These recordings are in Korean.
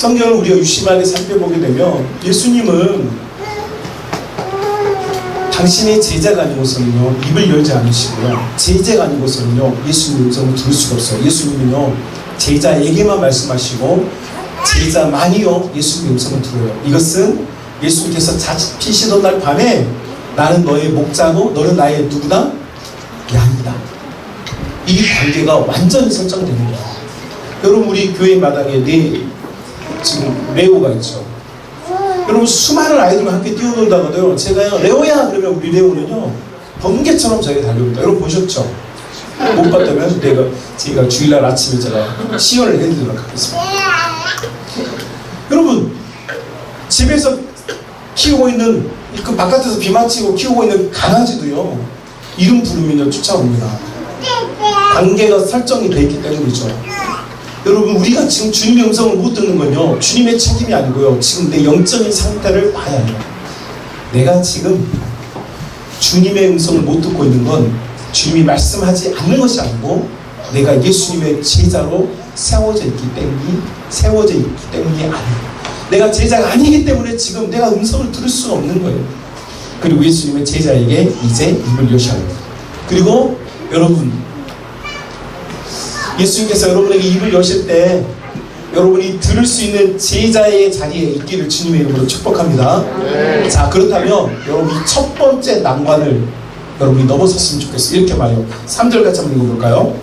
성경을 우리가 유심하게 살펴보게 되면 예수님은 당신의 제자가 아니고서는요 입을 열지 않으시고요, 제자가 아니고서는요 예수님 음성을 들을 수가 없어요. 예수님은요 제자에게만 말씀하시고 제자만이요 예수님 음성을 들어요. 이것은 예수님께서 잡히시던 날 밤에 나는 너의 목자고 너는 나의 누구다? 양이다. 이 관계가 완전히 설정되는 거예요. 여러분 우리 교회 마당에 지금 레오가 있죠. 여러분 수많은 아이들과 함께 뛰어놀다가도요 제가요 레오야 그러면 우리 레오는요 번개처럼 저에게 달려옵니다. 여러분 보셨죠? 못 봤다면 제가 주일날 아침에 제가 시연을 해드리도록 하겠습니다. 여러분 집에서 키우고 있는 그 바깥에서 비 맞히고 키우고 있는 강아지도요 이름 부르면요 쫓아옵니다. 관계가 설정이 되어 있기 때문이죠. 여러분 우리가 지금 주님의 음성을 못 듣는 건요 주님의 책임이 아니고요 지금 내 영적인 상태를 봐야 해요. 내가 지금 주님의 음성을 못 듣고 있는 건 주님이 말씀하지 않는 것이 아니고 내가 예수님의 제자로 세워져 있기 때문이 아니에요. 내가 제자가 아니기 때문에 지금 내가 음성을 들을 수가 없는 거예요. 그리고 예수님의 제자에게 이제 입을 여셔야 합니다. 그리고 여러분 예수님께서 여러분에게 입을 여실 때 여러분이 들을 수 있는 제자의 자리에 있기를 주님의 이름으로 축복합니다. 네. 자 그렇다면 여러분 이 첫 번째 난관을 여러분이 넘어섰으면 좋겠어요. 이렇게 말해요. 3절 같이 한번 읽어볼까요?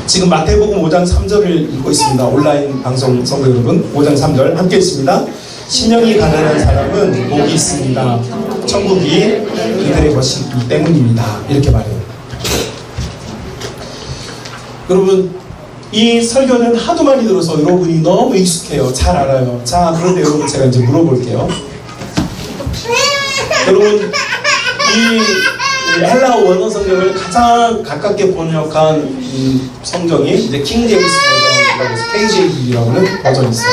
지금 마태복음 5장 3절을 읽고 있습니다. 온라인 방송 성도 여러분 5장 3절 함께 읽습니다. 심령이 가난한 사람은 복이 있습니다. 천국이 그들의 것이기 때문입니다. 이렇게 말해요. 여러분 이 설교는 하도 많이 들어서 여러분이 너무 익숙해요. 잘 알아요. 자 그런데 여러분 제가 이제 물어볼게요. 여러분 이 헬라어 원어 성경을 가장 가깝게 번역한 이 성경이 이제 킹 제임스 버전이라고 해서 KJV라고 하는 버전이 있어요.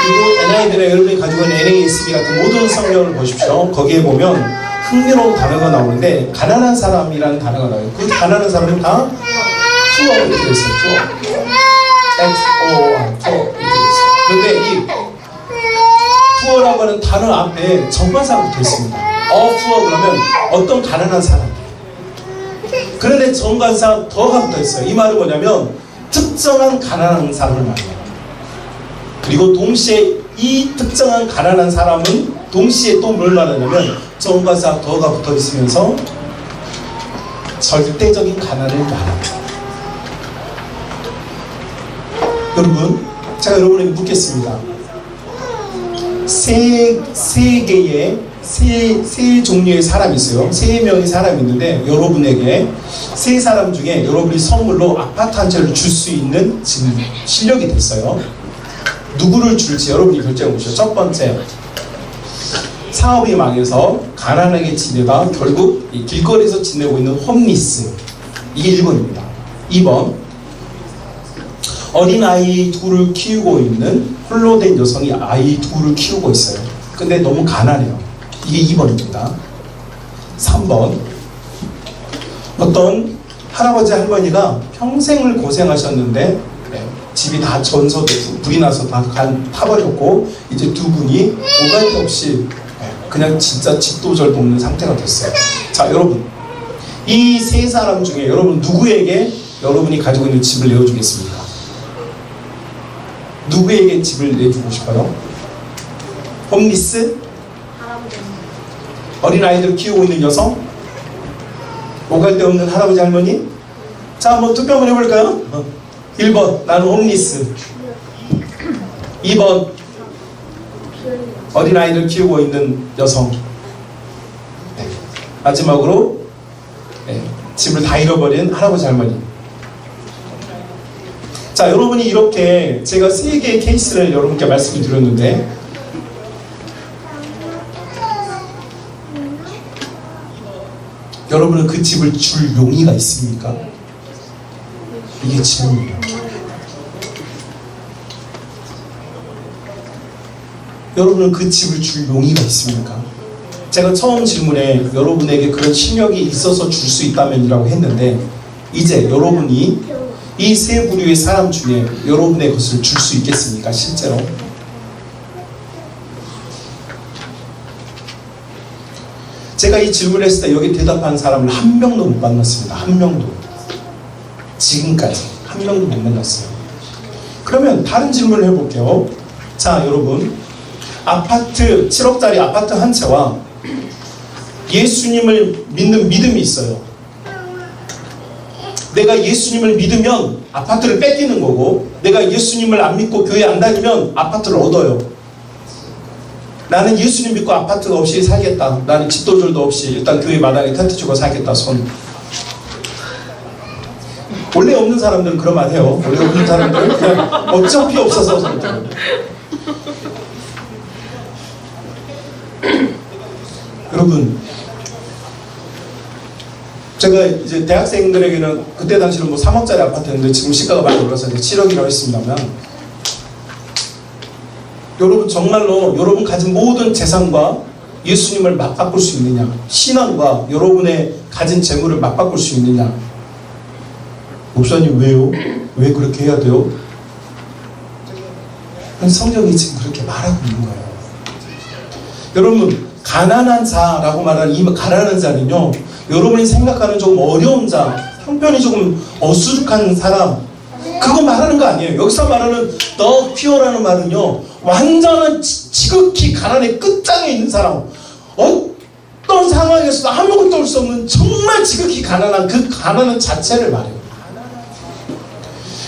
그리고 NIV나 여러분이 가지고 있는 NASB 같은 모든 성경을 보십시오. 거기에 보면 흥미로운 단어가 나오는데 가난한 사람이라는 단어가 나와요. 그 가난한 사람은 다 투어 이렇게 됐어요. 투어. F-O-R 투어 이렇게 됐어요. 그런데 이 투어라고 하는 단어 앞에 정관사가 붙어 있습니다. 투어 그러면 어떤 가난한 사람. 그런데 정관사 더가 붙어 있어요. 이 말은 뭐냐면 특정한 가난한 사람을 말해요. 그리고 동시에 이 특정한 가난한 사람은 동시에 또 뭘 말하냐면 정관사 더가 붙어 있으면서 절대적인 가난을 말합니다. 여러분, 제가 여러분에게 묻겠습니다. 세 종류의 사람이 있어요. 3명의 사람이 있는데 여러분에게 세 사람 중에 여러분이 선물로 아파트 한 채를 줄 수 있는 지금 실력이 됐어요. 누구를 줄지 여러분이 결정해 보시죠. 첫 번째, 사업이 망해서 가난하게 지내다 결국 이 길거리에서 지내고 있는 홈리스. 이게 1번입니다. 2번, 어린아이 둘을 키우고 있는 홀로 된 여성이 아이 둘을 키우고 있어요. 근데 너무 가난해요. 이게 2번입니다. 3번, 어떤 할아버지 할머니가 평생을 고생하셨는데 집이 다 전소돼서 불이 나서 다 타버렸고 이제 두 분이 오갈 데 없이 그냥 진짜 집도절 돕는 상태가 됐어요. 자 여러분, 이 세 사람 중에 여러분 누구에게 여러분이 가지고 있는 집을 내어주겠습니까? 누구에게 집을 내주고 싶어요? 홈리스? 어린아이들 키우고 있는 여성? 오갈 데 없는 할아버지 할머니? 자 한번 투표 한번 해볼까요? 1번 나는 홈리스. 2번 어린아이들 키우고 있는 여성. 네. 마지막으로 집을 다 잃어버린 할아버지 할머니. 자 여러분이 이렇게 제가 3개의 케이스를 여러분께 말씀을 드렸는데 여러분은 그 집을 줄 용의가 있습니까? 이게 질문이에요. 여러분은 그 집을 줄 용의가 있습니까? 제가 처음 질문에 여러분에게 그런 실력이 있어서 줄 수 있다면이라고 했는데 이제 여러분이 이 세 부류의 사람 중에 여러분의 것을 줄 수 있겠습니까? 실제로? 제가 이 질문을 했을 때 여기 대답한 사람을 한 명도 못 만났습니다. 한 명도. 지금까지 한 명도 못 만났어요. 그러면 다른 질문을 해볼게요. 자, 여러분, 아파트 7억짜리 아파트 한 채와 예수님을 믿는 믿음이 있어요. 내가 예수님을 믿으면 아파트를 뺏기는 거고, 내가 예수님을 안 믿고 교회 안 다니면 아파트를 얻어요. 나는 예수님 믿고 아파트가 없이 살겠다. 나는 집도들도 없이 일단 교회 마당에 텐트 치고 살겠다. 손. 원래 없는 사람들은 그런 말 해요. 원래 없는 사람들은 그냥 어차피 없어서 손 들어요. 여러분, 제가 이제 대학생들에게는 그때 당시는 뭐 3억짜리 아파트였는데 지금 시가가 많이 올라서 이제 7억이라고 했습니다만, 여러분 정말로 여러분 가진 모든 재산과 예수님을 맞바꿀 수 있느냐? 신앙과 여러분의 가진 재물을 맞바꿀 수 있느냐? 목사님 왜요? 왜 그렇게 해야 돼요? 성경이 지금 그렇게 말하고 있는 거예요. 여러분, 가난한 자라고 말하는 이 가난한 자는요, 여러분이 생각하는 조금 어려운 자, 형편이 조금 어수룩한 사람, 그거 말하는 거 아니에요. 여기서 말하는 the pure라는 말은요, 완전한 지극히 가난의 끝장에 있는 사람, 어떤 상황에서도 아무것도 할 수 없는 정말 지극히 가난한 그 가난한 자체를 말해요.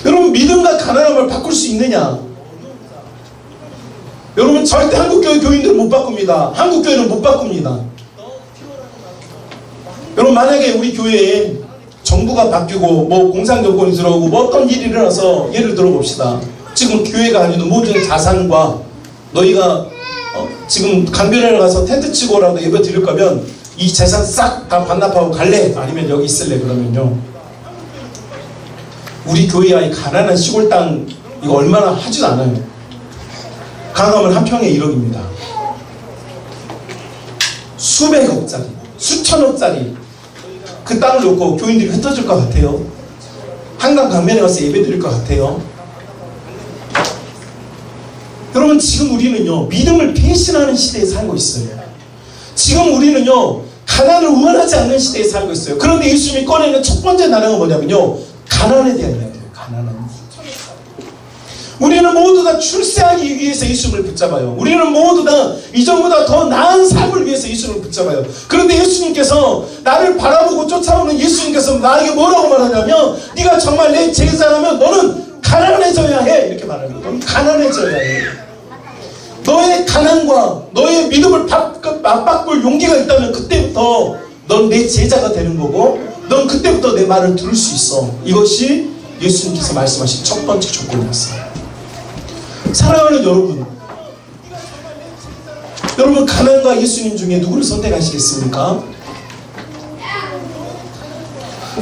여러분, 믿음과 가난함을 바꿀 수 있느냐? 여러분, 절대 한국교회 교인들은 못 바꿉니다. 한국교회는 못 바꿉니다. 여러분, 만약에 우리 교회에 정부가 바뀌고 뭐 공산정권이 들어오고 뭐 어떤 일이 일어나서 예를 들어봅시다. 지금 교회가 가지고 모든 자산과 너희가 지금 강변에 가서 텐트 치고라도 예배 드릴 거면 이 재산 싹 다 반납하고 갈래? 아니면 여기 있을래? 그러면요, 우리 교회야 이 가난한 시골 땅 이거 얼마나 하지도 않아요. 강하면 한 평에 1억입니다. 수백억짜리, 수천억짜리 그 땅을 놓고 교인들이 흩어질 것 같아요? 한강 강변에 가서 예배 드릴 것 같아요? 여러분, 지금 우리는요, 믿음을 배신하는 시대에 살고 있어요. 지금 우리는요, 가난을 원하지 않는 시대에 살고 있어요. 그런데 예수님이 꺼내는 첫 번째 나라가 뭐냐면요, 가난에 대한 이야기예요. 가난은. 우리는 모두 다 출세하기 위해서 예수님을 붙잡아요. 우리는 모두 다 이전보다 더 나은 삶을 위해서 예수님을 붙잡아요. 그런데 예수님께서, 나를 바라보고 쫓아오는 예수님께서 나에게 뭐라고 말하냐면, 네가 정말 내 제자라면 너는 가난해져야 해. 이렇게 말합니다. 너는 가난해져야 해. 너의 가난과 너의 믿음을 맞바꿀 용기가 있다면 그때부터 넌 내 제자가 되는 거고, 넌 그때부터 내 말을 들을 수 있어. 이것이 예수님께서 말씀하신 첫 번째 조건이었어요. 사랑하는 여러분, 여러분 가난과 예수님 중에 누구를 선택하시겠습니까?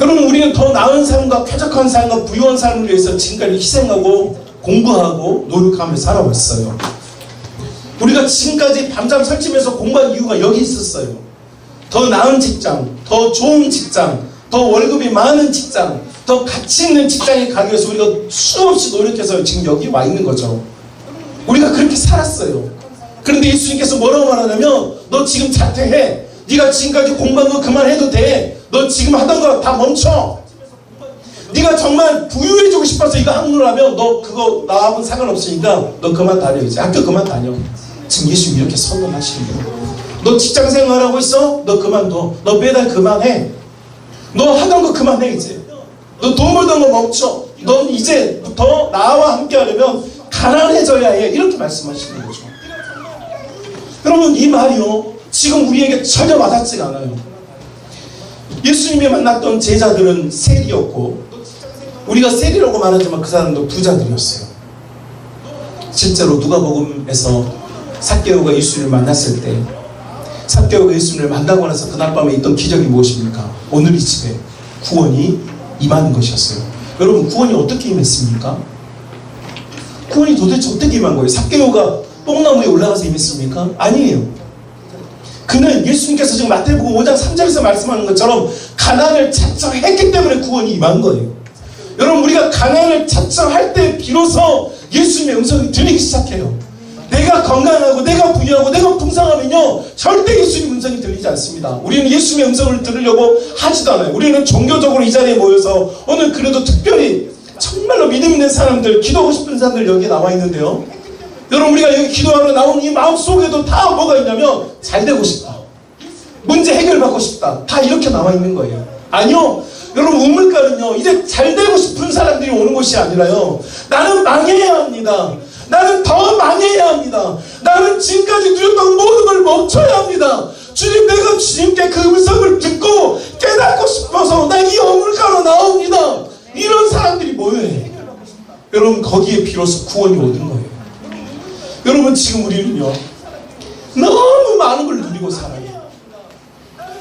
여러분, 우리는 더 나은 삶과 쾌적한 삶과 부유한 삶을 위해서 지금까지 희생하고 공부하고 노력하며 살아왔어요. 우리가 지금까지 밤잠 설치면서 공부한 이유가 여기 있었어요. 더 나은 직장, 더 좋은 직장, 더 월급이 많은 직장, 더 가치 있는 직장에 가기 위해서 우리가 수없이 노력해서 지금 여기 와 있는 거죠. 우리가 그렇게 살았어요. 그런데 예수님께서 뭐라고 말하냐면, 너 지금 자퇴해. 네가 지금까지 공부한 거 그만해도 돼. 너 지금 하던 거 다 멈춰. 네가 정말 부유해지고 싶어서 이거 하느라면 너 그거 나하고는 상관없으니까 너 그만 다녀. 이제 학교 그만 다녀. 지금 예수님 이렇게 선언하시는 거예요. 너 직장 생활하고 있어? 너 그만둬. 너 매달 그만해. 너 하던 거 그만해. 이제 너 돈 벌던 거 멈춰. 넌 이제부터 나와 함께 하려면 가난해져야 해. 이렇게 말씀하시는 거죠. 여러분, 이 말이요, 지금 우리에게 전혀 와닿지가 않아요. 예수님이 만났던 제자들은 세리였고, 우리가 세리라고 말하지만 그 사람도 부자들이었어요. 실제로 누가복음에서 삭개오가 예수님을 만났을 때, 삭개오가 예수님을 만나고 나서 그날 밤에 있던 기적이 무엇입니까? 오늘 이 집에 구원이 임하는 것이었어요. 여러분, 구원이 어떻게 임했습니까? 구원이 도대체 어떻게 임한 거예요? 삭개오가 뽕나무에 올라가서 임했습니까? 아니에요. 그는 예수님께서 지금 마태복음 5장 3절에서 말씀하는 것처럼 가난을 자처했기 때문에 구원이 임한 거예요. 여러분, 우리가 가난을 작정할 때 비로소 예수님의 음성이 들리기 시작해요. 내가 건강하고 내가 부유하고 내가 풍성하면요 절대 예수님 음성이 들리지 않습니다. 우리는 예수님의 음성을 들으려고 하지도 않아요. 우리는 종교적으로 이 자리에 모여서 오늘 그래도 특별히 정말로 믿음 있는 사람들, 기도하고 싶은 사람들 여기 나와 있는데요, 여러분, 우리가 여기 기도하러 나온 이 마음속에도 다 뭐가 있냐면 잘 되고 싶다, 문제 해결받고 싶다, 다 이렇게 나와 있는 거예요. 아니요, 여러분, 우물가는요 이제 잘 되고 싶은 사람들이 오는 곳이 아니라요, 나는 망해야 합니다, 나는 더 망해야 합니다, 나는 지금까지 누렸던 모든 걸 멈춰야 합니다, 주님, 내가 주님께 그 음성을 듣고 깨닫고 싶어서 나 이 우물가로 나옵니다, 이런 사람들이 모여요. 여러분, 거기에 비로소 구원이 오는 거예요. 여러분, 지금 우리는요 너무 많은 걸 누리고 살아요.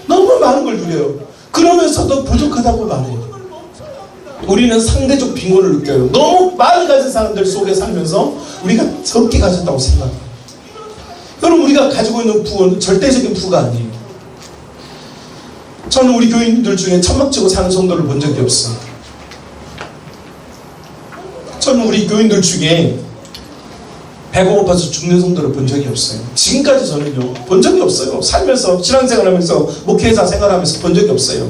너무 많은 걸 누려요. 그러면서도 부족하다고 말해요. 우리는 상대적 빈곤을 느껴요. 너무 많이 가진 사람들 속에 살면서 우리가 적게 가졌다고 생각해요. 여러분, 우리가 가지고 있는 부는 절대적인 부가 아니에요. 저는 우리 교인들 중에 천막 치고 사는 성도를 본 적이 없어요. 저는 우리 교인들 중에 배가 고파서 죽는 성도를 본 적이 없어요. 지금까지 저는요 본 적이 없어요. 살면서, 신앙생활하면서, 목회자 생활하면서 본 적이 없어요.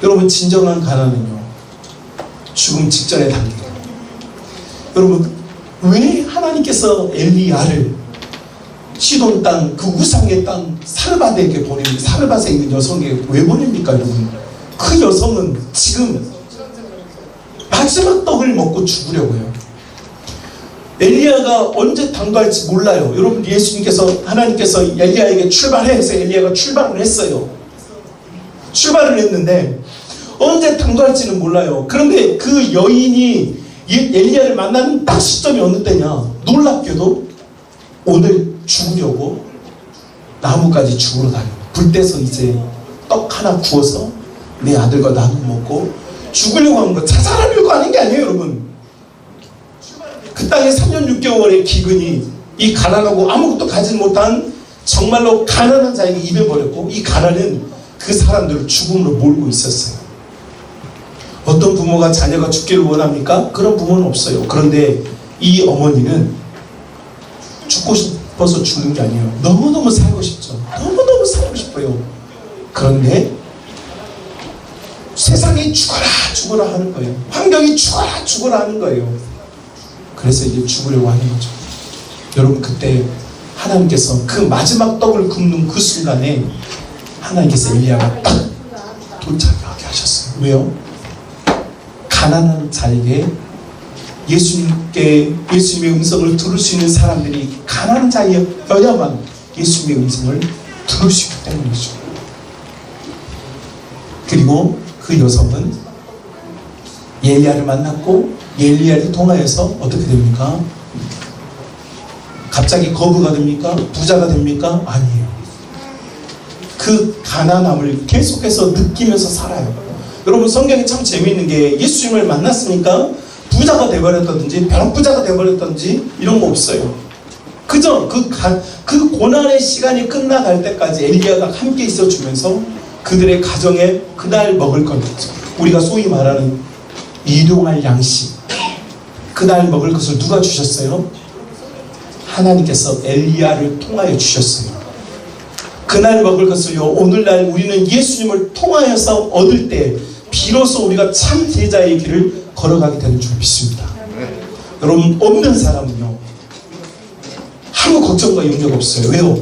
여러분, 진정한 가난은요 죽음 직전의 단계예요. 여러분, 왜 하나님께서 엘리야를 시돈 땅, 그 우상의 땅 사르밧에게 보냅니까? 사르밧에 있는 여성에게 왜 보냅니까? 여러분, 그 여성은 지금 마지막 떡을 먹고 죽으려고요. 엘리야가 언제 당도할지 몰라요. 여러분, 예수님께서, 하나님께서 엘리야에게 출발해서 엘리야가 출발을 했어요. 출발을 했는데 언제 당도할지는 몰라요. 그런데 그 여인이 엘리야를 만나는 딱 시점이 어느 때냐, 놀랍게도 오늘 죽으려고 나무까지 죽으러 다녀요. 불 떼서 이제 떡 하나 구워서 내 아들과 나눠 먹고 죽으려고 하는 거, 자살하려고 하는 게 아니에요. 여러분, 그 땅에 3년 6개월의 기근이 이 가난하고 아무것도 가지 못한 정말로 가난한 자에게 입에 버렸고, 이 가난은 그 사람들을 죽음으로 몰고 있었어요. 어떤 부모가 자녀가 죽기를 원합니까? 그런 부모는 없어요. 그런데 이 어머니는 죽고 싶어서 죽는 게 아니에요. 너무너무 살고 싶죠. 너무너무 살고 싶어요. 그런데 세상이 죽어라 죽어라 하는 거예요. 환경이 죽어라 죽어라 하는 거예요. 그래서 이제 죽으려고 하는 거죠. 여러분, 그때 하나님께서 그 마지막 떡을 굽는 그 순간에 하나님께서 엘리야가 딱 도착하게 하셨어요. 왜요? 가난한 자에게 예수님의 음성을 들을 수 있는 사람들이 가난한 자여야만 예수님의 음성을 들을 수 있기 때문이죠. 그리고 그 여성은 엘리야를 만났고 엘리야를 통하여서 어떻게 됩니까? 갑자기 거부가 됩니까? 부자가 됩니까? 아니에요. 그 가난함을 계속해서 느끼면서 살아요. 여러분, 성경이 참 재미있는 게 예수님을 만났으니까 부자가 되어버렸다든지 벼락부자가 되어버렸다든지 이런 거 없어요. 그저 그 고난의 시간이 끝나갈 때까지 엘리야가 함께 있어주면서 그들의 가정에 그날 먹을 것, 우리가 소위 말하는 일용할 양식, 그날 먹을 것을 누가 주셨어요? 하나님께서 엘리야를 통하여 주셨어요. 그날 먹을 것을요, 오늘날 우리는 예수님을 통하여서 얻을 때 비로소 우리가 참 제자의 길을 걸어가게 되는 줄 믿습니다. 여러분, 없는 사람은요 아무 걱정과 염려가 없어요. 왜요?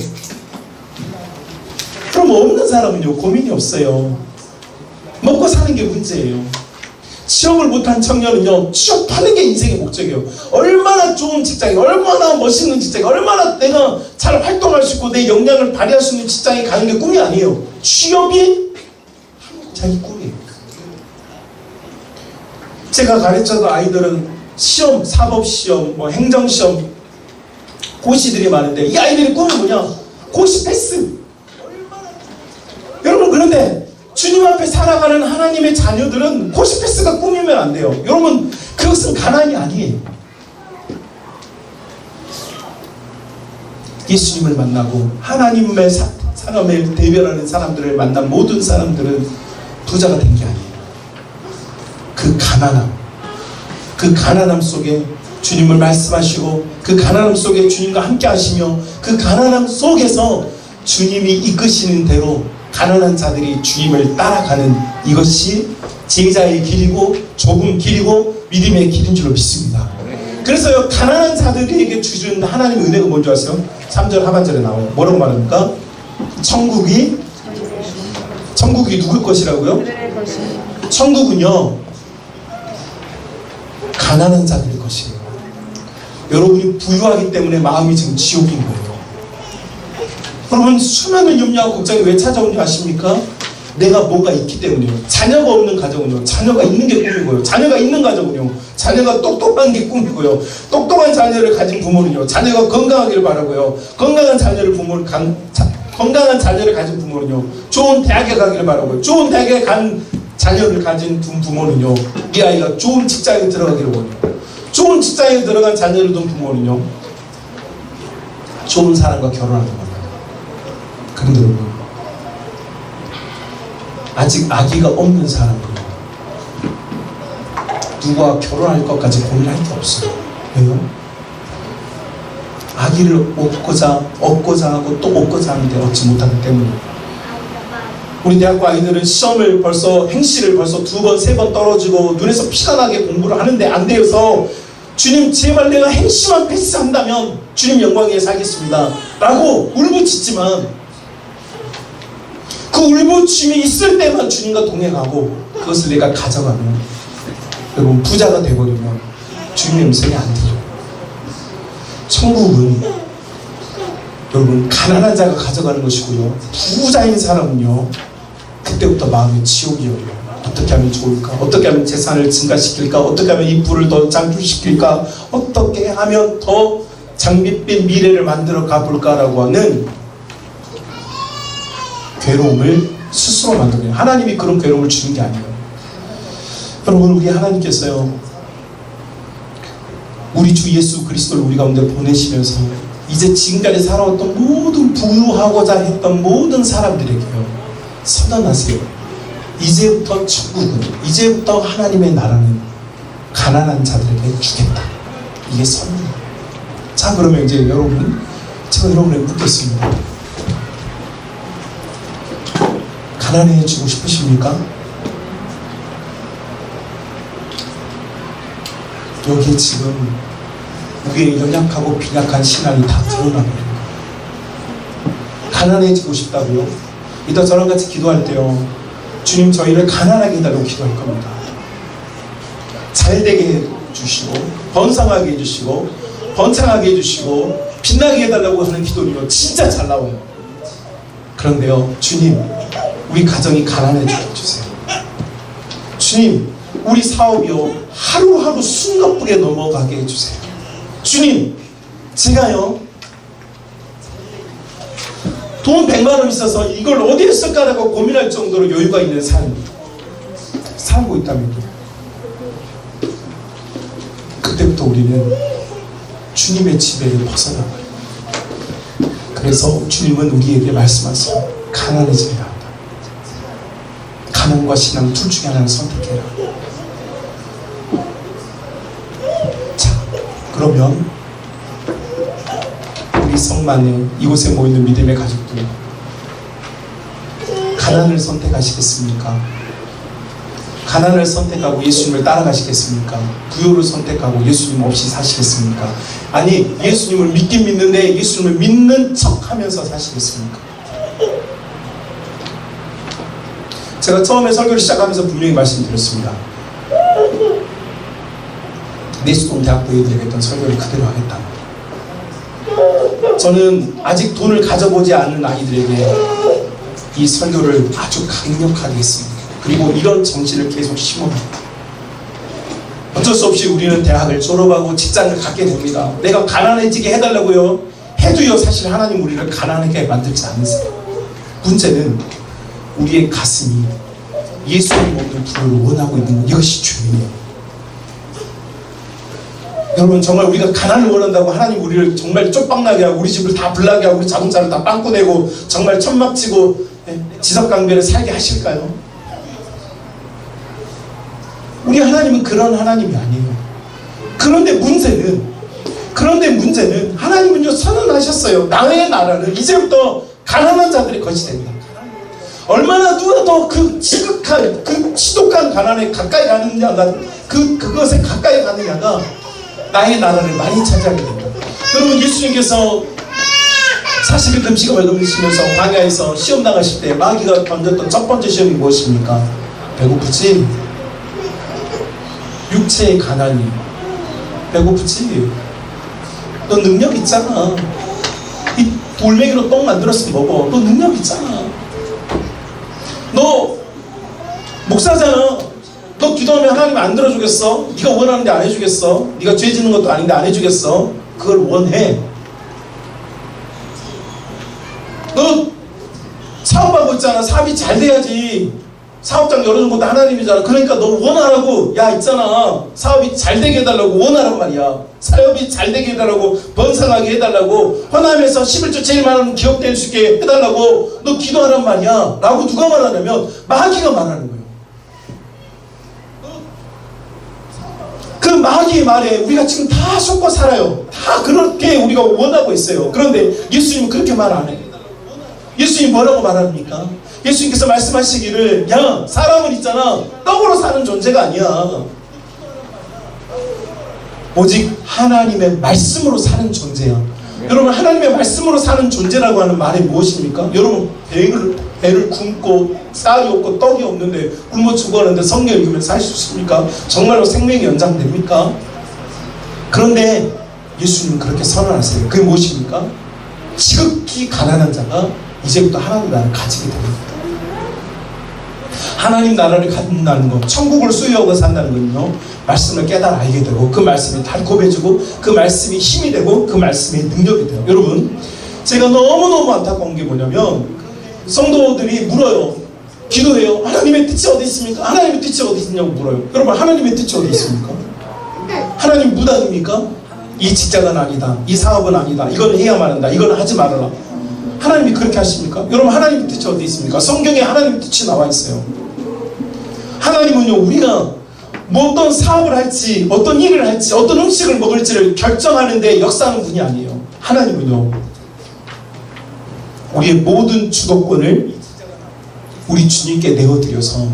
그럼 없는 사람은요 고민이 없어요. 먹고 사는 게 문제예요. 취업을 못한 청년은요 취업하는 게 인생의 목적이에요. 얼마나 좋은 직장이, 얼마나 멋있는 직장이, 얼마나 내가 잘 활동할 수 있고 내 역량을 발휘할 수 있는 직장에 가는 게 꿈이 아니에요. 취업이 자기 꿈이에요. 제가 가르쳐도 아이들은 시험, 사법시험, 행정시험 고시들이 많은데 이 아이들의 꿈은 뭐냐? 고시 패스. 여러분, 그런데 주님 앞에 살아가는 하나님의 자녀들은 고시 패스가 꿈이면 안 돼요. 여러분, 그것은 가난이 아니에요. 예수님을 만나고 하나님의 사람을 대변하는 사람들을 만난 모든 사람들은 부자가 된 게 아니에요. 그 가난함 속에 주님을 말씀하시고, 그 가난함 속에 주님과 함께 하시며, 그 가난함 속에서 주님이 이끄시는 대로 가난한 자들이 주님을 따라가는, 이것이 제자의 길이고 좁은 길이고 믿음의 길인 줄로 믿습니다. 그래서 가난한 자들에게 주시는 하나님의 은혜가 뭔지 아세요? 3절 하반절에 나와요. 뭐라고 말합니까? 천국이 누굴 것이라고요? 천국은요, 가난한 자들의 것이에요. 여러분이 부유하기 때문에 마음이 지금 지옥인 거예요. 여러분, 수많은 염려와 걱정이 왜 찾아오는지 아십니까? 내가 뭐가 있기 때문이에요. 자녀가 없는 가정은요, 자녀가 있는 게 꿈이고요. 자녀가 있는 가정은요, 자녀가 똑똑한 게 꿈이고요. 똑똑한 자녀를 가진 부모는요, 자녀가 건강하기를 바라고요. 건강한 자녀를 가진 부모는요, 좋은 대학에 가기를 바라고요. 좋은 대학에 간 자녀를 가진 부모는요, 이 아이가 좋은 직장에 들어가기를 원해요. 좋은 직장에 들어간 자녀를 둔 부모는요, 좋은 사람과 결혼하는 거예요. 그런데 여러분, 아직 아기가 없는 사람은 누가 결혼할 것까지 고민할 게 없어요. 왜요? 아기를 얻고자 하고 또 얻고자 하는데 얻지 못하기 때문에. 우리 대학교 아이들은 행시를 벌써 2번, 3번 떨어지고 눈에서 피가 나게 공부를 하는데 안 되어서, 주님 제발 내가 행시만 패스한다면 주님 영광에 살겠습니다 라고 울부짖지만, 그 울부짖음이 있을 때만 주님과 동행하고 그것을 내가 가져가면, 여러분, 부자가 되어버리면 주님의 음성이 안 들려요. 천국은 여러분, 가난한 자가 가져가는 것이고요, 부자인 사람은요, 그때부터 마음이 지옥이 열려요. 어떻게 하면 좋을까? 어떻게 하면 재산을 증가시킬까? 어떻게 하면 이 부를 더 장출시킬까? 어떻게 하면 더 장밋빛 미래를 만들어 가볼까라고 하는 괴로움을 스스로 만들어요. 하나님이 그런 괴로움을 주는 게 아니에요. 여러분, 우리 하나님께서요, 우리 주 예수 그리스도를 우리 가운데 보내시면서 이제 지금까지 살아왔던 모든 부유하고자 했던 모든 사람들에게요, 선언하세요. 이제부터 천국은, 이제부터 하나님의 나라는 가난한 자들에게 주겠다. 이게 선언이에요. 자, 그러면 이제 여러분, 제가 여러분에게 묻겠습니다. 가난해지고 싶으십니까? 여기에 지금 우리의 연약하고 빈약한 신앙이 다 드러나버립니다. 가난해지고 싶다고요? 이따 저랑 같이 기도할 때요, 주님 저희를 가난하게 해달라고 기도할 겁니다. 잘되게 해주시고, 번성하게 해주시고, 번창하게 해주시고, 빛나게 해달라고 하는 기도는요, 진짜 잘 나와요. 그런데요, 주님, 우리 가정이 가난해지게 해주세요. 주님, 우리 사업이요, 하루하루 숨가쁘게 넘어가게 해주세요. 주님, 제가요, 돈 100만원 있어서 이걸 어디에 쓸까라고 고민할 정도로 여유가 있는 삶 살고 있다면, 그때부터 우리는 주님의 지배를 벗어나버려요. 그래서 주님은 우리에게 말씀하세요. 가난해져야 한다. 가난과 신앙 둘 중에 하나를 선택해라. 자, 그러면 우리 성만에, 이곳에 모이는 믿음의 가족들, 가난을 선택하시겠습니까? 가난을 선택하고 예수님을 따라가시겠습니까? 부요를 선택하고 예수님 없이 사시겠습니까? 아니, 예수님을 믿긴 믿는데 예수님을 믿는 척하면서 사시겠습니까? 제가 처음에 설교를 시작하면서 분명히 말씀드렸습니다. 내수동 대학교에 드리겠던 설교를 그대로 하겠다. 저는 아직 돈을 가져보지 않은 아이들에게 이 설교를 아주 강력하게 했습니다. 그리고 이런 정신을 계속 심어줍니다. 어쩔 수 없이 우리는 대학을 졸업하고 직장을 갖게 됩니다. 내가 가난해지게 해달라고요? 해도요, 사실 하나님 우리를 가난하게 만들지 않으세요. 문제는 우리의 가슴이 예수님 없는 부를 원하고 있는 이것이 죄예요. 여러분, 정말 우리가 가난을 원한다고 하나님 우리를 정말 쪽방나게 하고 우리 집을 다 불나게 하고 우리 자동차를 다 빵꾸 내고 정말 천막치고 지석강변에 살게 하실까요? 우리 하나님은 그런 하나님이 아니에요. 그런데 문제는 하나님은요 선언하셨어요. 나의 나라는 이제부터 가난한 자들의 것이 된다. 얼마나 누가 더 그 지극한 그 지독한 가난에 가까이 가느냐가 그것에 가까이 가느냐가 나의 나라를 많이 차지하게 된다. 여러분, 예수님께서 40일 금식을 먹으시면서 광야에서 시험 나가실 때 마귀가 던졌던 첫 번째 시험이 무엇입니까? 배고프지? 육체의 가난이. 배고프지? 너 능력 있잖아. 이 돌멩이로 똥 만들었으면 먹어. 너 능력 있잖아. 너 목사잖아. 너 기도하면 하나님 안 들어주겠어? 네가 원하는데 안 해주겠어? 네가 죄 짓는 것도 아닌데 안 해주겠어? 그걸 원해. 너 사업하고 있잖아. 사업이 잘 돼야지. 사업장 열어준 것도 하나님이잖아. 그러니까 너 원하라고. 야, 있잖아. 사업이 잘 되게 해달라고 원하란 말이야. 사업이 잘 되게 해달라고, 번성하게 해달라고, 호남에서 11조 제일 많은 기업 될 수 있게 해달라고 너 기도하란 말이야 라고 누가 말하냐면 마귀가 말하는 거예요. 그 마귀의 말에 우리가 지금 다 속고 살아요. 다 그렇게 우리가 원하고 있어요. 그런데 예수님은 그렇게 말 안 해요. 예수님 뭐라고 말합니까? 예수님께서 말씀하시기를, 야, 사람은 있잖아, 떡으로 사는 존재가 아니야. 오직 하나님의 말씀으로 사는 존재야. 여러분, 하나님의 말씀으로 사는 존재라고 하는 말이 무엇입니까? 여러분, 배를 굶고 쌀이 없고 떡이 없는데 굶어 죽었는데 성경 읽으면 살 수 있습니까? 정말로 생명이 연장됩니까? 그런데 예수님은 그렇게 선언하세요. 그게 무엇입니까? 지극히 가난한 자가 이제부터 하나님 나라를 가지게 됩니다. 하나님 나라를 갖는다는 것, 천국을 소유하고 산다는 건요, 말씀을 깨달아 알게 되고, 그 말씀이 달콤해지고, 그 말씀이 힘이 되고, 그 말씀이 능력이 돼요. 여러분, 제가 너무너무 안타까운 게 뭐냐면, 성도들이 물어요. 기도해요. 하나님의 뜻이 어디 있습니까? 하나님의 뜻이 어디 있냐고 물어요. 여러분, 하나님의 뜻이 어디 있습니까? 하나님 무당입니까? 이 직장은 아니다. 이 사업은 아니다. 이건 해야만 한다. 이건 하지 말아라. 하나님이 그렇게 하십니까? 여러분, 하나님의 뜻이 어디 있습니까? 성경에 하나님의 뜻이 나와 있어요. 하나님은요, 우리가 뭐 어떤 사업을 할지, 어떤 일을 할지, 어떤 음식을 먹을지를 결정하는데 역사하는 분이 아니에요. 하나님은요, 우리의 모든 주도권을 우리 주님께 내어드려서,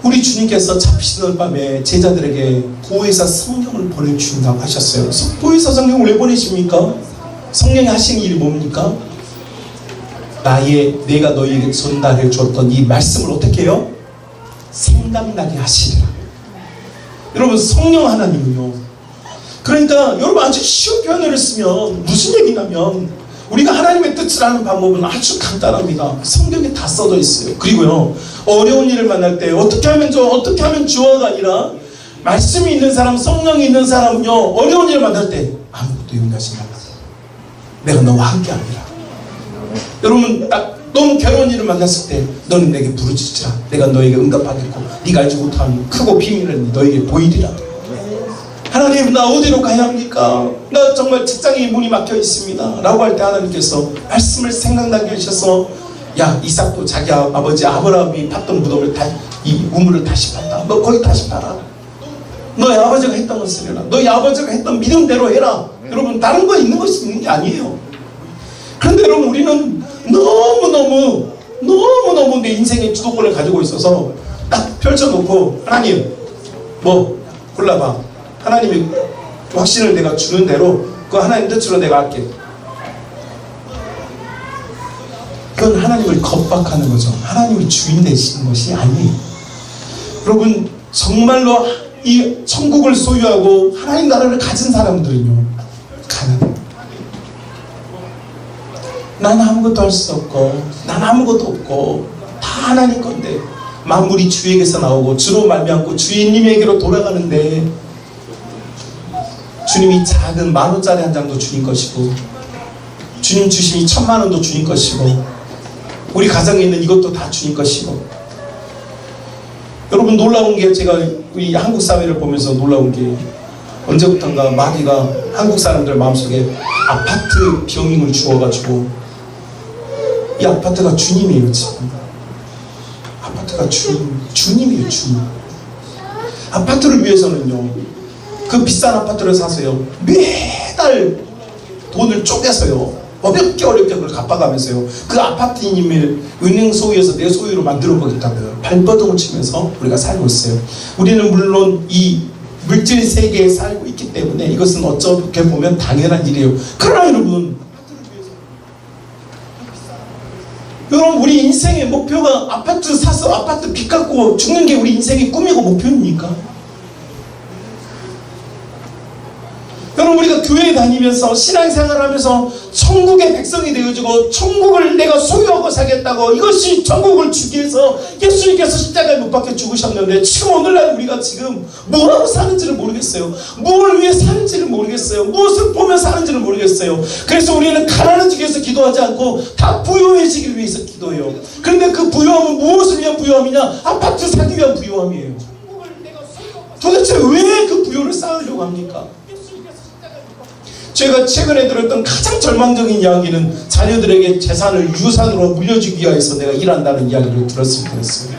우리 주님께서 잡히시는 밤에 제자들에게 보혜사 성령을 보내주신다고 하셨어요. 보혜사 성령을 왜 보내십니까? 성령이 하신 일이 뭡니까? 내가 너희에게 전달해 주었던 이 말씀을 어떻게 해요? 생각나게 하시리라. 여러분, 성령 하나님은요, 그러니까 여러분 아주 쉬운 표현을 쓰면 무슨 얘기냐면, 우리가 하나님의 뜻을 아는 방법은 아주 간단합니다. 성경에 다 써져 있어요. 그리고요, 어려운 일을 만날 때 어떻게 하면 주어가 아니라, 말씀이 있는 사람, 성령이 있는 사람은요, 어려운 일을 만날 때 아무것도 용기하지 말라. 내가 너와 함께 하리라. 여러분, 너무 괴로운 일을 만났을 때 너는 내게 부르짖으라. 내가 너에게 응답하겠고, 네가 알지 못하는 크고 비밀은 너에게 보이리라. 하나님, 나 어디로 가야 합니까? 나 정말 직장에 문이 막혀 있습니다 라고 할 때 하나님께서 말씀을 생각나게 하셔서, 야, 이삭도 자기 아버지 아브라함이 팠던 무덤을 이 우물을 다시 팠다. 너 거기 다시 파라. 너희 아버지가 했던 것을 해라. 너희 아버지가 했던 믿음대로 해라. 여러분, 다른 거 있는 것이 있는 게 아니에요. 그런데 여러분, 우리는 너무너무 내 인생의 주도권을 가지고 있어서 딱 펼쳐놓고, 하나님 뭐 골라봐. 하나님이 확신을 내가 주는 대로 그 하나님 뜻으로 내가 할게. 그건 하나님을 겁박하는 거죠. 하나님이 주인 되시는 것이 아니에요. 여러분, 정말로 이 천국을 소유하고 하나님 나라를 가진 사람들은요, 가난해요. 난 아무것도 할 수 없고, 난 아무것도 없고, 다 하나님 건데, 만물이 주에게서 나오고 주로 말미암고 주인님에게로 돌아가는데, 주님이 작은 10,000원짜리 한 장도 주님 것이고, 주님 주심이 1,000,000원도 주님 것이고, 우리 가정에 있는 이것도 다 주님 것이고. 여러분, 놀라운 게, 제가 우리 한국 사회를 보면서 놀라운 게, 언제부턴가 마귀가 한국 사람들 마음속에 아파트 병임을 주어가지고, 이 아파트가 주님이에요. 지금 아파트가 주님이에요. 주님. 아파트를 위해서는요, 그 비싼 아파트를 사서요, 매달 돈을 쪼개서요, 어렵게 그걸 갚아가면서요, 그 아파트님을 은행 소유에서 내 소유로 만들어 보겠다고요. 발버둥을 치면서 우리가 살고 있어요. 우리는 물론 이 물질 세계에 살고 있기 때문에 이것은 어떻게 보면 당연한 일이에요. 그러나 여러분, 우리 인생의 목표가 아파트 사서 아파트 빚 갚고 죽는 게 우리 인생의 꿈이고 목표입니까? 여러분, 우리가 교회 다니면서 신앙생활 하면서 천국의 백성이 되어지고 천국을 내가 소유하고 살겠다고, 이것이 천국을 주기 위해서 예수님께서 십자가에 못 박혀 죽으셨는데, 지금 오늘날 우리가 지금 뭐라고 사는지를 모르겠어요. 무엇을 위해 사는지를 모르겠어요. 무엇을 보며 사는지를 모르겠어요. 그래서 우리는 가난해지기 위해서 기도하지 않고 다 부유해지기 위해서 기도해요. 그런데 그 부유함은 무엇을 위한 부유함이냐? 아파트 사기 위한 부유함이에요. 도대체 왜 그 부유를 쌓으려고 합니까? 제가 최근에 들었던 가장 절망적인 이야기는 자녀들에게 재산을 유산으로 물려주기 위해서 내가 일한다는 이야기를 들었을 때였어요.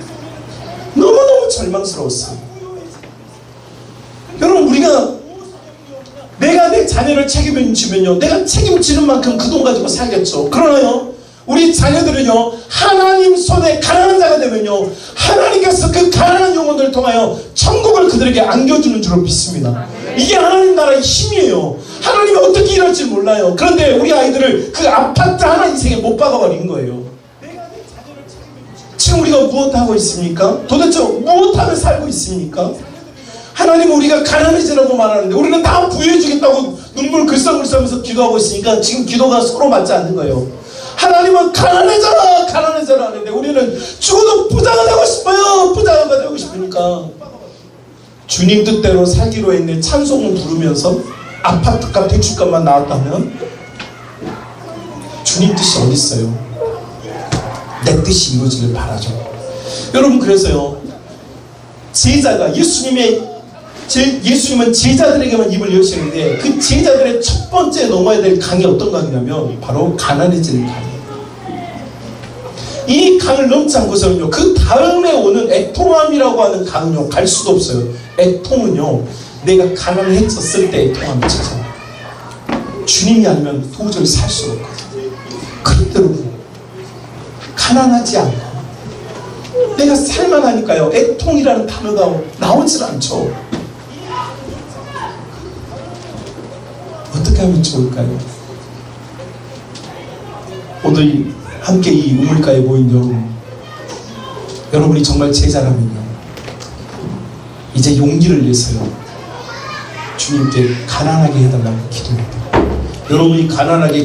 너무너무 절망스러웠어요. 여러분, 우리가 내가 내 자녀를 책임지면요, 내가 책임지는 만큼 그 돈 가지고 살겠죠. 그러나요, 우리 자녀들은요, 하나님 손에 가난한 자가 되면요, 하나님께서 그 가난한 영혼들을 통하여 천국을 그들에게 안겨주는 줄로 믿습니다. 이게 하나님 나라의 힘이에요. 하나님이 어떻게 일할지 몰라요. 그런데 우리 아이들을 그 아파트 하나 인생에 못 박아버린 거예요. 지금 우리가 무엇 하고 있습니까? 도대체 무엇 하며 살고 있습니까? 하나님은 우리가 가난해지라고 말하는데 우리는 다 부유해주겠다고 눈물 글썽글썽하면서 기도하고 있으니까 지금 기도가 서로 맞지 않는 거예요. 하나님은 가난해져라 가난해져라 하는데 우리는 죽어도 부자가 되고 싶어요. 부자가 되고 싶으니까 주님 뜻대로 살기로 했네 찬송을 부르면서 아파트값 대출값만 나왔다면 주님 뜻이 어디 있어요? 내 뜻이 이루어지길 바라죠. 여러분, 그래서요, 제자가 예수님은 제자들에게만 입을 여시는데 그 제자들의 첫 번째 넘어야 될 강이 어떤 강이냐면 바로 가난해지는 강이에요. 이 강을 넘지 않고서는요, 그 다음에 오는 애통함이라고 하는 강은요, 갈 수도 없어요. 애통은요, 내가 가난해졌을 때 애통함이 찾아요. 주님이 아니면 도저히 살 수가 없거든요. 그런데로 가난하지 않고 내가 살만하니까요, 애통이라는 단어가 나오질 않죠. 어떻게 하면 좋을까요? 오늘 함께 이 우물가에 모인 여러분이 정말 제자라면요, 이제 용기를 내서요, 주님께 가난하게 해달라고 기도해요. 여러분이 가난하게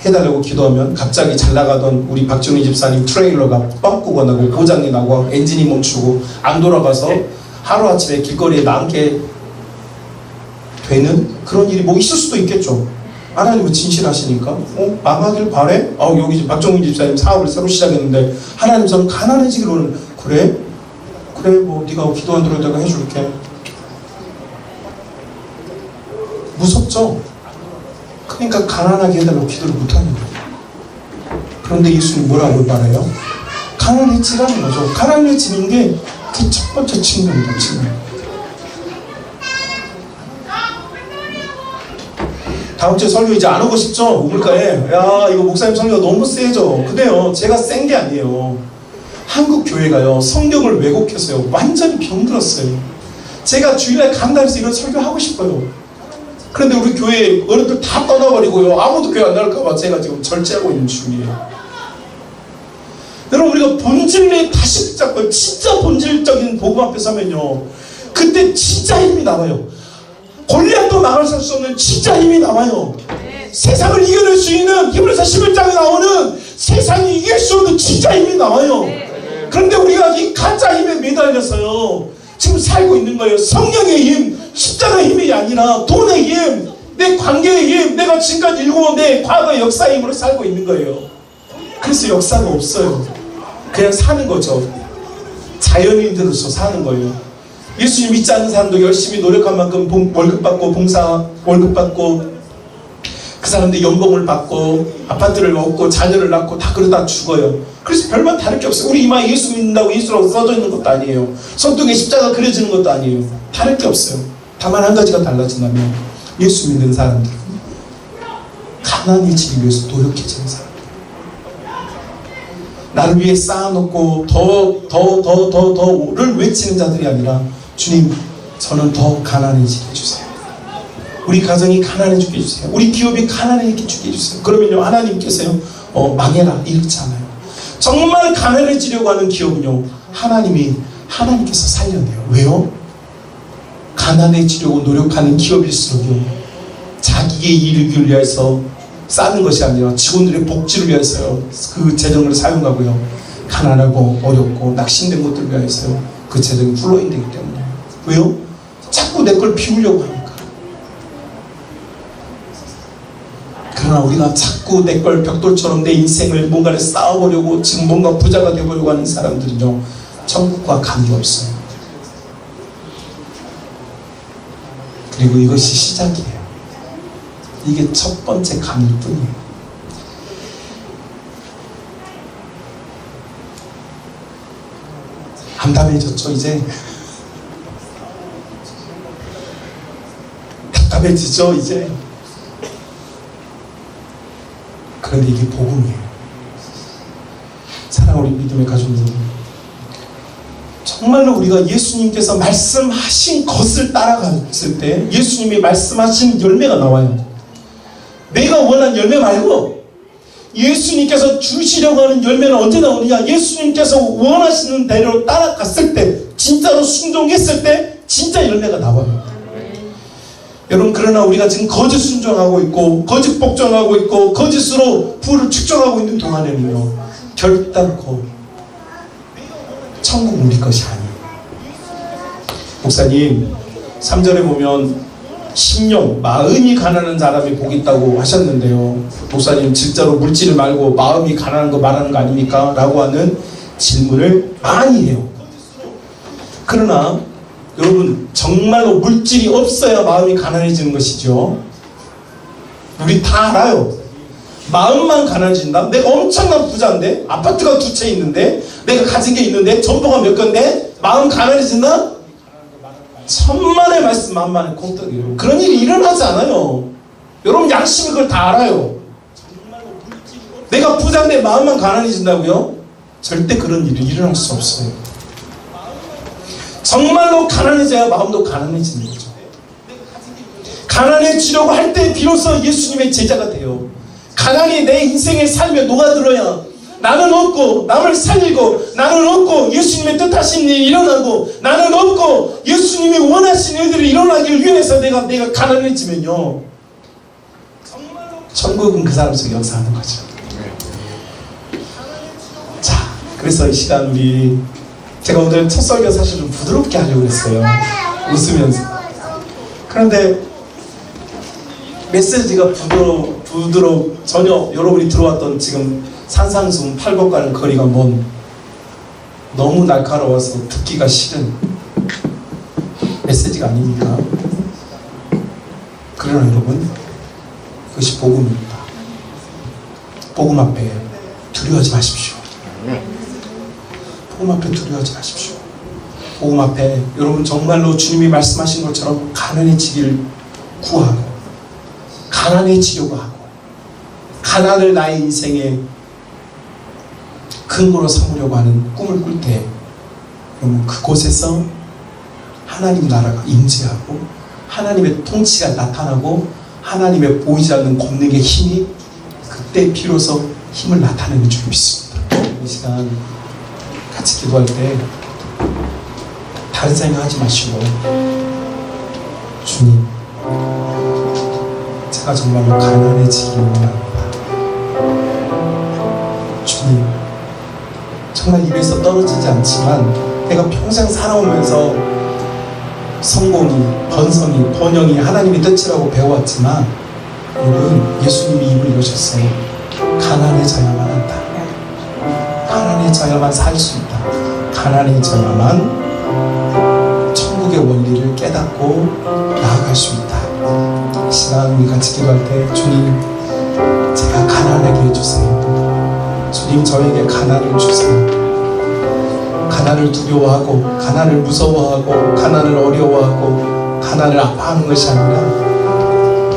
해달라고 기도하면 갑자기 잘 나가던 우리 박정희 집사님 트레일러가 뻥꾸가 나고 고장이 나고 엔진이 멈추고 안 돌아가서 하루아침에 길거리에 남게 되는 그런 일이 뭐 있을 수도 있겠죠. 하나님은 진실하시니까 망하길 바래? 여기 박정희 집사님 사업을 새로 시작했는데 하나님 저는 가난해지기를 원하는. 그래 뭐 네가 기도 안 들어도 내가 해줄게. 무섭죠? 그러니까 가난하게 해달라고 기도를 못하는 거예요. 그런데 예수님 뭐라고 말해요? 가난해지라는 거죠. 가난해지는 게 그 첫 번째 측면입니다. 다음 주에 설교 이제 안 오고 싶죠? 우물가에. 야, 이거 목사님 설교가 너무 세죠? 근데요, 제가 센 게 아니에요. 한국 교회가요, 성경을 왜곡해서요, 완전히 병들었어요. 제가 주일날 강단에서 이런 설교하고 싶어요. 그런데 우리 교회 어른들 다 떠나버리고요, 아무도 교회 안 나올까봐 제가 지금 절제하고 있는 중이에요. 여러분, 우리가 본질에 다시 붙잡고 진짜 본질적인 복음 앞에 서면요, 그때 진짜 힘이 나와요. 골리앗도 막을 수 없는 진짜 힘이 나와요. 세상을 이겨낼 수 있는 히브리서 11장에 나오는 세상이 이길 수 없는 진짜 힘이 나와요. 그런데 우리가 이 가짜 힘에 매달려서요, 지금 살고 있는 거예요. 성령의 힘, 십자가의 힘이 아니라 돈의 힘, 내 관계의 힘, 내가 지금까지 읽어온 내 과거의 역사의 힘으로 살고 있는 거예요. 그래서 역사가 없어요. 그냥 사는 거죠. 자연인들로서 사는 거예요. 예수님 믿지 않는 사람도 열심히 노력한 만큼 월급 받고 월급 받고 그 사람들 연봉을 받고 아파트를 얻고 자녀를 낳고 다 그러다 죽어요. 그래서 별반 다를 게 없어요. 우리 이마에 예수 믿는다고 예수라고 써져 있는 것도 아니에요. 손등에 십자가 그려지는 것도 아니에요. 다를 게 없어요. 다만 한 가지가 달라진다면 예수 믿는 사람들은 가난해지기 위해서 노력해지는 사람들. 나를 위해 쌓아놓고 더를 외치는 자들이 아니라 주님, 저는 더 가난해지게 해주세요. 우리 가정이 가난해지게 해주세요. 우리 기업이 가난해지게 해주세요. 그러면요, 하나님께서요, 망해라 이렇지 않아요. 정말 가난해지려고 하는 기업은요, 하나님께서 살려내요. 왜요? 가난해지려고 노력하는 기업일수록요, 자기의 이익을 위해서 쌓는 것이 아니라 직원들의 복지를 위해서요, 그 재정을 사용하고요, 가난하고 어렵고 낙심된 것들을 위해서요, 그 재정이 플로잉되기 때문에. 왜요? 자꾸 내 걸 비우려고 하니까. 그러나 우리가 자꾸 내 걸 벽돌처럼 내 인생을 뭔가를 쌓아보려고 지금 뭔가 부자가 되보려고 하는 사람들은요, 천국과 관계없어요. 그리고 이것이 시작이에요. 이게 첫 번째 감일 뿐이에요. 암담해졌죠, 이제? 답답해지죠, 이제? 그런데 이게 복음이에요. 사랑하는 우리 믿음의 가족들, 정말로 우리가 예수님께서 말씀하신 것을 따라갔을 때 예수님이 말씀하신 열매가 나와요. 내가 원한 열매 말고 예수님께서 주시려고 하는 열매는 언제 나오느냐? 예수님께서 원하시는 대로 따라갔을 때, 진짜로 순종했을 때 진짜 열매가 나와요. 여러분, 그러나 우리가 지금 거짓 순종하고 있고 거짓 복종하고 있고 거짓으로 부를 축적하고 있는 동안에는요, 결단코 천국 우리 것이 아니에요. 목사님, 3절에 보면 심령, 마음이 가난한 사람이 복이 있다고 하셨는데요, 목사님 진짜로 물질을 말고 마음이 가난한 거 말하는 거 아닙니까? 라고 하는 질문을 많이 해요. 그러나 여러분, 정말로 물질이 없어야 마음이 가난해지는 것이죠. 우리 다 알아요. 마음만 가난해진다? 내가 엄청난 부자인데, 아파트가 2채 있는데, 내가 가진 게 있는데, 점포가 몇 건데 마음 가난해진다? 천만의 말씀 만만의 콩떡이에요. 그런 일이 일어나지 않아요. 여러분, 양심이 그걸 다 알아요. 내가 부자인데 마음만 가난해진다고요? 절대 그런 일이 일어날 수 없어요. 정말로 가난해져야 마음도 가난해지는 거죠. 가난해지려고 할 때 비로소 예수님의 제자가 돼요. 가난이 내 인생의 삶에 녹아들어야 나는 없고 남을 살리고, 나는 없고 예수님의 뜻하신 일이 일어나고, 나는 없고 예수님이 원하시는 일들이 일어나기를 위해서 내가 가난해지면요, 천국은 그 사람 속에 역사하는 거죠. 자, 그래서 이 시간 제가 오늘 첫 설교 사실 좀 부드럽게 하려고 했어요. 웃으면서. 그런데 메시지가 전혀 여러분이 들어왔던 지금 산상수훈 팔복 가는 거리가 너무 날카로워서 듣기가 싫은 메시지가 아닙니까? 그러나 여러분, 그것이 복음입니다. 복음 앞에 두려워하지 마십시오. 복음 앞에 두려워하지 마십시오. 복음 앞에 여러분 정말로 주님이 말씀하신 것처럼 가난해지기를 구하고, 가난해지려고 하고, 가난을 나의 인생의 근거로 삼으려고 하는 꿈을 꿀 때, 여러분 그곳에서 하나님 나라가 임재하고 하나님의 통치가 나타나고 하나님의 보이지 않는 권능의 힘이 그때 비로소 힘을 나타내는 줄 믿습니다. 이 시간 같이 기도할 때 다른 생각하지 마시고, 주님, 제가 정말로 가난해지기를 원합니다. 주님, 정말 입에서 떨어지지 않지만 내가 평생 살아오면서 성공이, 번성이, 번영이 하나님의 뜻이라고 배워왔지만, 여러분, 예수님이 입을 여셨어요. 가난해져야만 한다. 가난해져야만 살 수 있다. 가난해져야만 천국의 원리를 깨닫고 나아갈 수 있다. 이 시간 우리 같이 기도할 때, 주님, 제가 가난하게 해주세요. 주님 저에게 가난을 주세요. 가난을 두려워하고 가난을 무서워하고 가난을 어려워하고 가난을 아파하는 것이 아니라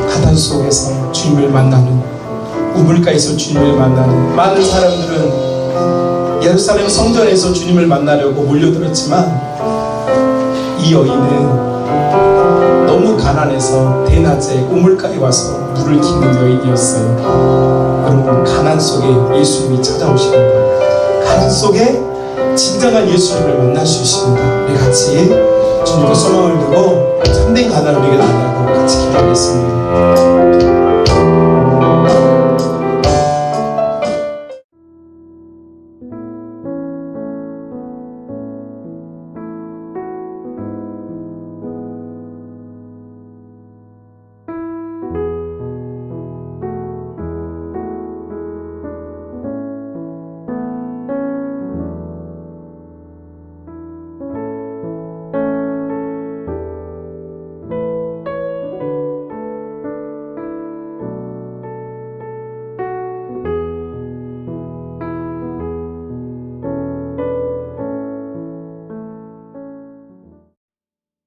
가난 속에서 주님을 만나는, 우물가에서 주님을 만나는, 많은 사람들은 예루살렘 성전에서 주님을 만나려고 몰려들었지만 이 여인은 너무 가난해서 대낮에 우물가에 와서 물을 기는 여인이었어요. 여러분, 가난 속에 예수님이 찾아오십니다. 가난 속에 진정한 예수님을 만날 수 있습니다. 우리 같이 주님께 소망을 두고 참된 가난을 우리에게 달라고 같이 기도하겠습니다.